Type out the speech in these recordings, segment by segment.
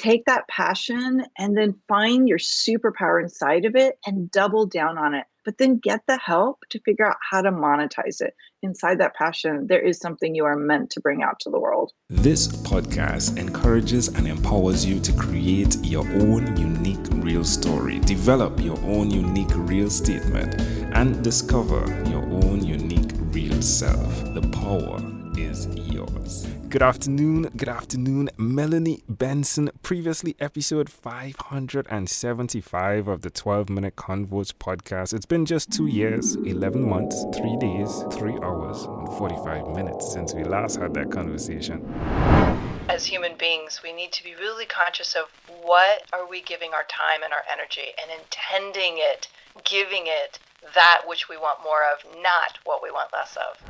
take that passion and then find your superpower inside of it and double down on it. But then get the help to figure out how to monetize it. Inside that passion, there is something you are meant to bring out to the world. This podcast encourages and empowers you to create your own unique real story, develop your own unique real statement, and discover your own unique real self. The power is yours. Good afternoon, Melanie Benson. Previously, episode 575 of the 12-Minute Convos podcast. It's been just 2 years, 11 months, 3 days, 3 hours, and 45 minutes since we last had that conversation. As human beings, we need to be really conscious of what are we giving our time and our energy, and intending it, giving it that which we want more of, not what we want less of.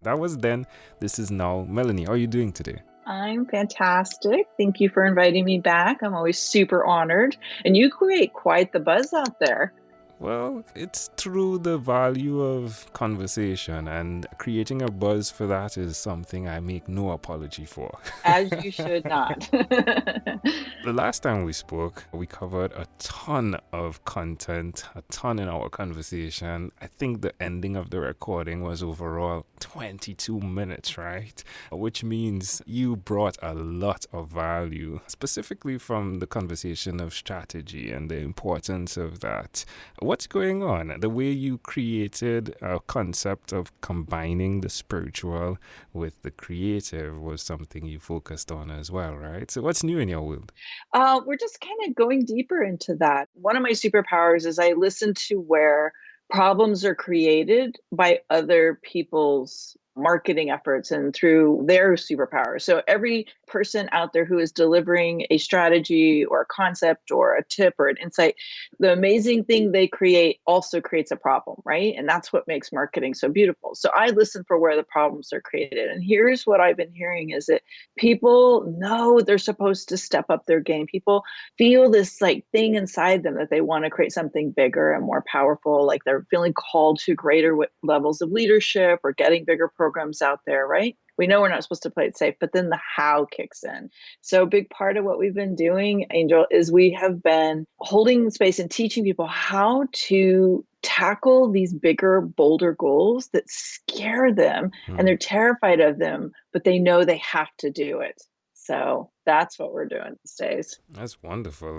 That was then. This is now. Melanie, how are you doing today? I'm fantastic. Thank you for inviting me back. I'm always super honored. And you create quite the buzz out there. Well, it's through the value of conversation, and creating a buzz for that is something I make no apology for. As you should not. The last time we spoke, we covered a ton of content, a ton in our conversation. I think the ending of the recording was overall 22 minutes, right? Which means you brought a lot of value, specifically from the conversation of strategy and the importance of that. What's going on? The way you created a concept of combining the spiritual with the creative was something you focused on as well, right? So what's new in your world? We're just kind of going deeper into that. One of my superpowers is I listen to where problems are created by other people's marketing efforts and through their superpowers. So every person out there who is delivering a strategy or a concept or a tip or an insight, the amazing thing they create also creates a problem, right? And that's what makes marketing so beautiful. So I listen for where the problems are created. And here's what I've been hearing is that people know they're supposed to step up their game. People feel this like thing inside them that they want to create something bigger and more powerful, like they're feeling called to greater levels of leadership or getting bigger programs out there, right? We know we're not supposed to play it safe, but then the how kicks in. So a big part of what we've been doing, Angel, is we have been holding space and teaching people how to tackle these bigger, bolder goals that scare them and they're terrified of them, but they know they have to do it. So that's what we're doing these days. That's wonderful.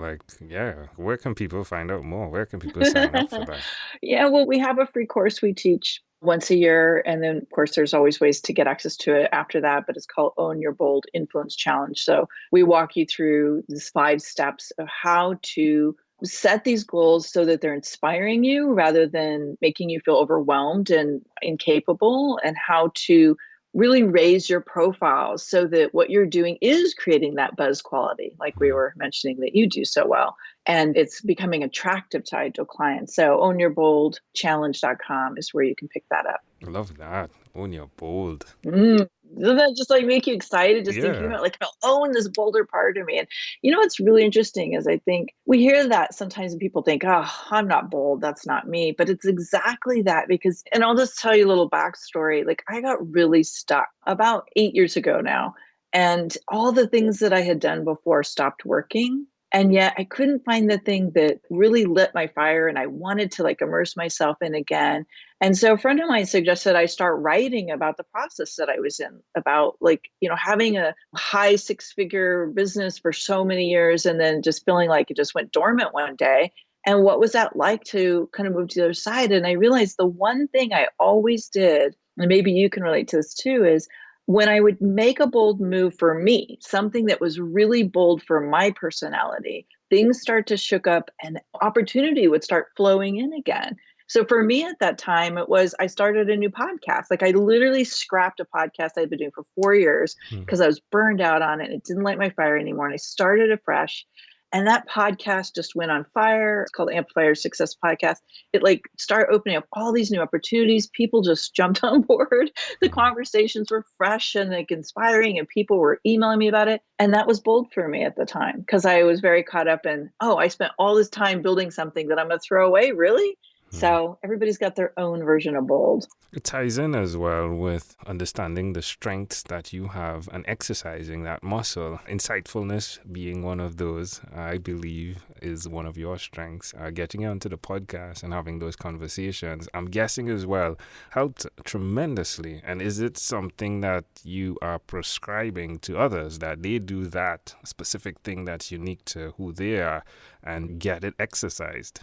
Where can people find out more? Where can people sign up for that? Yeah, well, we have a free course we teach once a year. And then, of course, there's always ways to get access to it after that, but it's called Own Your Bold Influence Challenge. So we walk you through these 5 steps of how to set these goals so that they're inspiring you rather than making you feel overwhelmed and incapable, and how to really raise your profile so that what you're doing is creating that buzz quality, like we were mentioning that you do so well. And it's becoming attractive to ideal clients. So ownyourboldchallenge.com is where you can pick that up. I love that. Own your bold. Doesn't that just like make you excited just thinking Yeah. about like, I'll own this bolder part of me? And you know what's really interesting is I think we hear that sometimes and people think, oh, I'm not bold, that's not me. But it's exactly that, because, and I'll just tell you a little backstory. Like I got really stuck about 8 years ago now, and all the things that I had done before stopped working. And yet I couldn't find the thing that really lit my fire, and I wanted to like immerse myself in again. And so a friend of mine suggested I start writing about the process that I was in, about like, having a high 6-figure business for so many years and then just feeling like it just went dormant one day. And what was that like to kind of move to the other side? And I realized the one thing I always did, and maybe you can relate to this too, is when I would make a bold move for me, something that was really bold for my personality, things start to shook up and opportunity would start flowing in again. So for me at that time, it was, I started a new podcast. Like I literally scrapped a podcast I'd been doing for 4 years because I was burned out on it. It didn't light my fire anymore. And I started afresh. And that podcast just went on fire. It's called Amplify Success Podcast. It like started opening up all these new opportunities. People just jumped on board. The conversations were fresh and like inspiring, and people were emailing me about it. And that was bold for me at the time because I was very caught up in, I spent all this time building something that I'm going to throw away. Really? So everybody's got their own version of bold. It ties in as well with understanding the strengths that you have and exercising that muscle. Insightfulness being one of those, I believe, is one of your strengths. Getting onto the podcast and having those conversations, I'm guessing as well, helped tremendously. And is it something that you are prescribing to others, that they do that specific thing that's unique to who they are and get it exercised?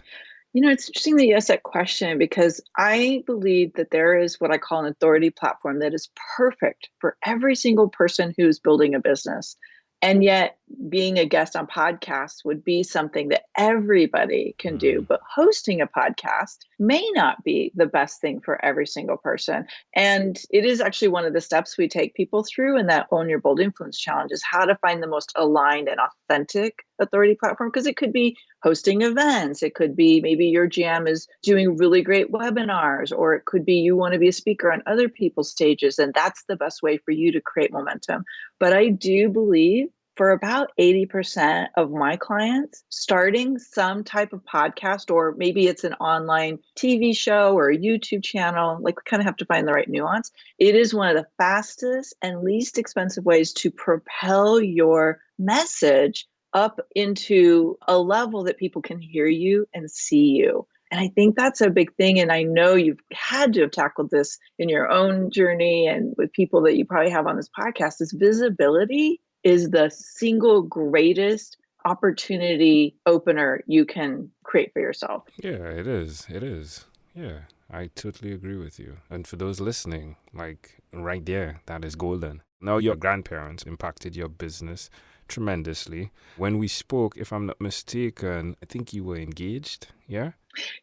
It's interesting that you asked that question, because I believe that there is what I call an authority platform that is perfect for every single person who's building a business. And yet being a guest on podcasts would be something that everybody can do. But hosting a podcast may not be the best thing for every single person. And it is actually one of the steps we take people through in that Own Your Bold Influence Challenge, is how to find the most aligned and authentic authority platform. Because it could be hosting events. It could be maybe your GM is doing really great webinars, or it could be you want to be a speaker on other people's stages. And that's the best way for you to create momentum. But I do believe for about 80% of my clients, starting some type of podcast, or maybe it's an online TV show or a YouTube channel, like we kind of have to find the right nuance. It is one of the fastest and least expensive ways to propel your message up into a level that people can hear you and see you. And I think that's a big thing. And I know you've had to have tackled this in your own journey and with people that you probably have on this podcast, is visibility is the single greatest opportunity opener you can create for yourself. Yeah, it is. It is. Yeah, I totally agree with you. And for those listening, like right there, that is golden. Now, your grandparents impacted your business tremendously. When we spoke, if I'm not mistaken, I think you were engaged. Yeah?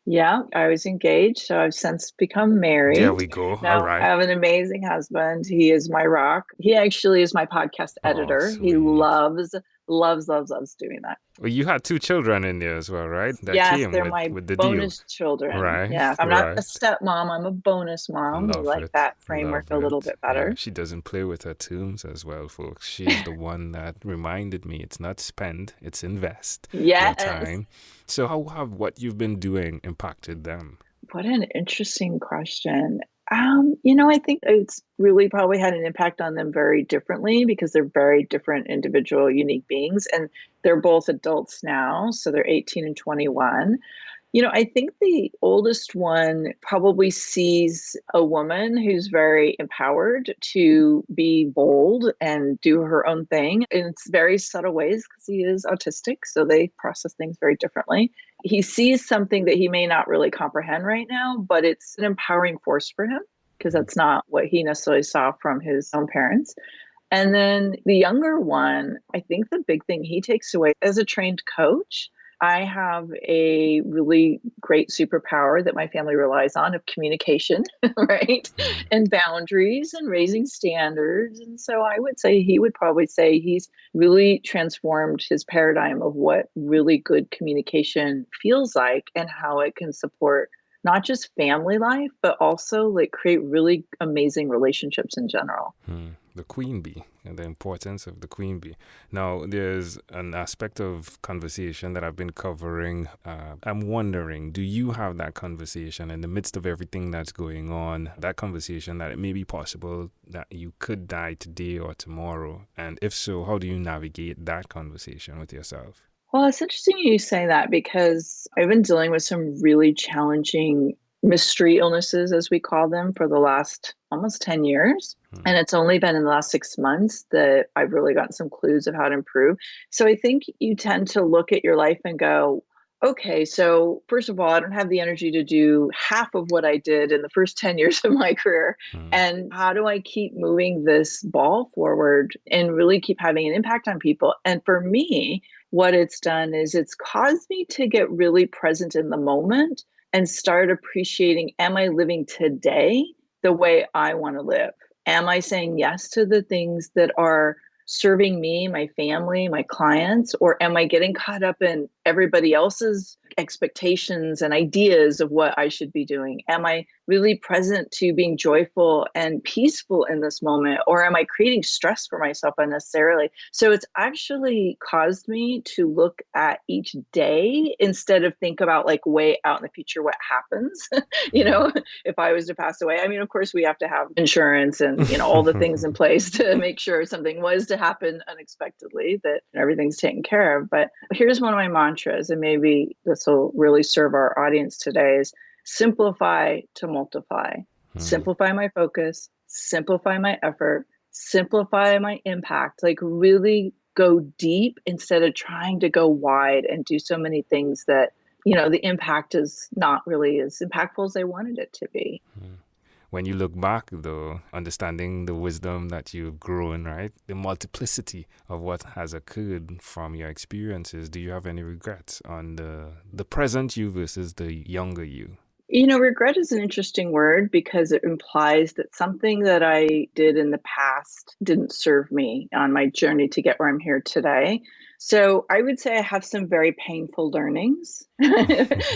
Yeah, I was engaged. So I've since become married. There we go. Now, All right. I have an amazing husband. He is my rock. He actually is my podcast editor. He Sweet. loves doing that. Well, you had 2 children in there as well, right? That Yes, came they're with, my with the bonus children. Right, Yes, I'm not right. a stepmom. I'm a bonus mom. I Love like it. that framework Love a little it. bit better. Yeah, she doesn't play with her terms as well, folks. She's the one that reminded me it's not spend, it's invest your Yes. time. So how have what you've been doing impacted them? What an interesting question. I think it's really probably had an impact on them very differently, because they're very different individual, unique beings, and they're both adults now. So they're 18 and 21. I think the oldest one probably sees a woman who's very empowered to be bold and do her own thing in very subtle ways, because he is autistic, so they process things very differently. He sees something that he may not really comprehend right now, but it's an empowering force for him, because that's not what he necessarily saw from his own parents. And then the younger one, I think the big thing he takes away as a trained coach, I have a really great superpower that my family relies on, of communication, right? And boundaries and raising standards. And so I would say he would probably say he's really transformed his paradigm of what really good communication feels like, and how it can support not just family life, but also like create really amazing relationships in general. The queen bee and the importance of the queen bee. Now, there's an aspect of conversation that I've been covering. I'm wondering, do you have that conversation in the midst of everything that's going on, that conversation that it may be possible that you could die today or tomorrow? And if so, how do you navigate that conversation with yourself? Well, it's interesting you say that, because I've been dealing with some really challenging mystery illnesses, as we call them, for the last almost 10 years. And it's only been in the last 6 months that I've really gotten some clues of how to improve. So I think you tend to look at your life and go, okay, so first of all, I don't have the energy to do half of what I did in the first 10 years of my career. And how do I keep moving this ball forward and really keep having an impact on people? And for me, what it's done is it's caused me to get really present in the moment and start appreciating, am I living today the way I want to live? Am I saying yes to the things that are serving me, my family, my clients, or am I getting caught up in everybody else's expectations and ideas of what I should be doing? Am I really present to being joyful and peaceful in this moment? Or am I creating stress for myself unnecessarily? So it's actually caused me to look at each day instead of think about like way out in the future what happens, if I was to pass away. I mean, of course, we have to have insurance and, all the things in place to make sure if something was to happen unexpectedly, that everything's taken care of. But here's one of my mantras, and maybe this will really serve our audience today, is simplify to multiply. Simplify my focus, simplify my effort, simplify my impact, like really go deep instead of trying to go wide and do so many things that, the impact is not really as impactful as I wanted it to be. When you look back, though, understanding the wisdom that you've grown, right? The multiplicity of what has occurred from your experiences, do you have any regrets on the present you versus the younger you? Regret is an interesting word because it implies that something that I did in the past didn't serve me on my journey to get where I'm here today. So I would say I have some very painful learnings.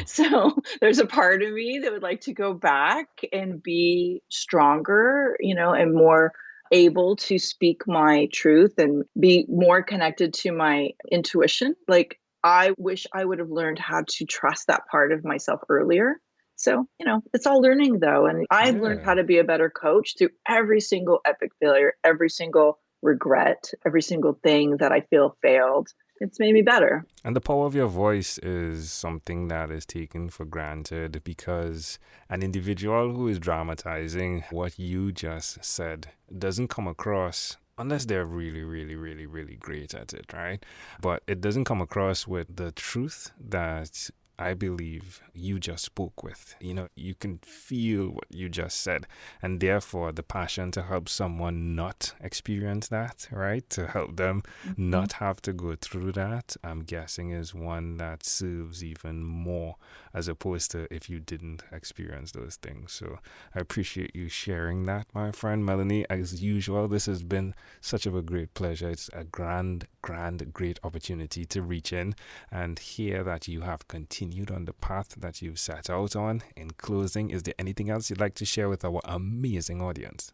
So there's a part of me that would like to go back and be stronger, and more able to speak my truth and be more connected to my intuition. Like, I wish I would have learned how to trust that part of myself earlier. So, it's all learning though. And I've learned how to be a better coach through every single epic failure, every single regret, every single thing that I feel failed. It's made me better. And the power of your voice is something that is taken for granted, because an individual who is dramatizing what you just said doesn't come across, unless they're really, really, really, really great at it, right? But it doesn't come across with the truth that I believe you just spoke with. You can feel what you just said, and therefore the passion to help someone not experience that, right? To help them not have to go through that, I'm guessing is one that serves even more, as opposed to if you didn't experience those things. So I appreciate you sharing that, my friend Melanie. As usual, this has been such of a great pleasure. It's a great opportunity to reach in and hear that you have continued on the path that you've set out on. In closing, is there anything else you'd like to share with our amazing audience?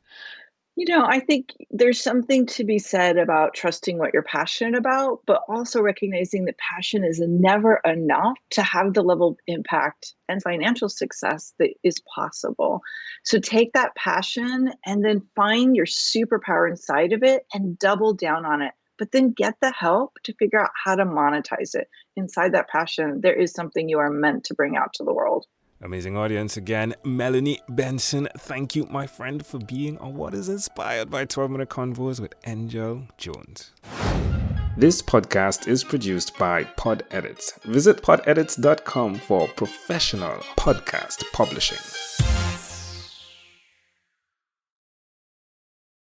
I think there's something to be said about trusting what you're passionate about, but also recognizing that passion is never enough to have the level of impact and financial success that is possible. So take that passion and then find your superpower inside of it and double down on it. But then get the help to figure out how to monetize it. Inside that passion, there is something you are meant to bring out to the world. Amazing audience. Again, Melanie Benson, thank you, my friend, for being on What is Inspired by 12-Minute Convos with Angel Jones. This podcast is produced by Pod Edits. Visit podedits.com for professional podcast publishing.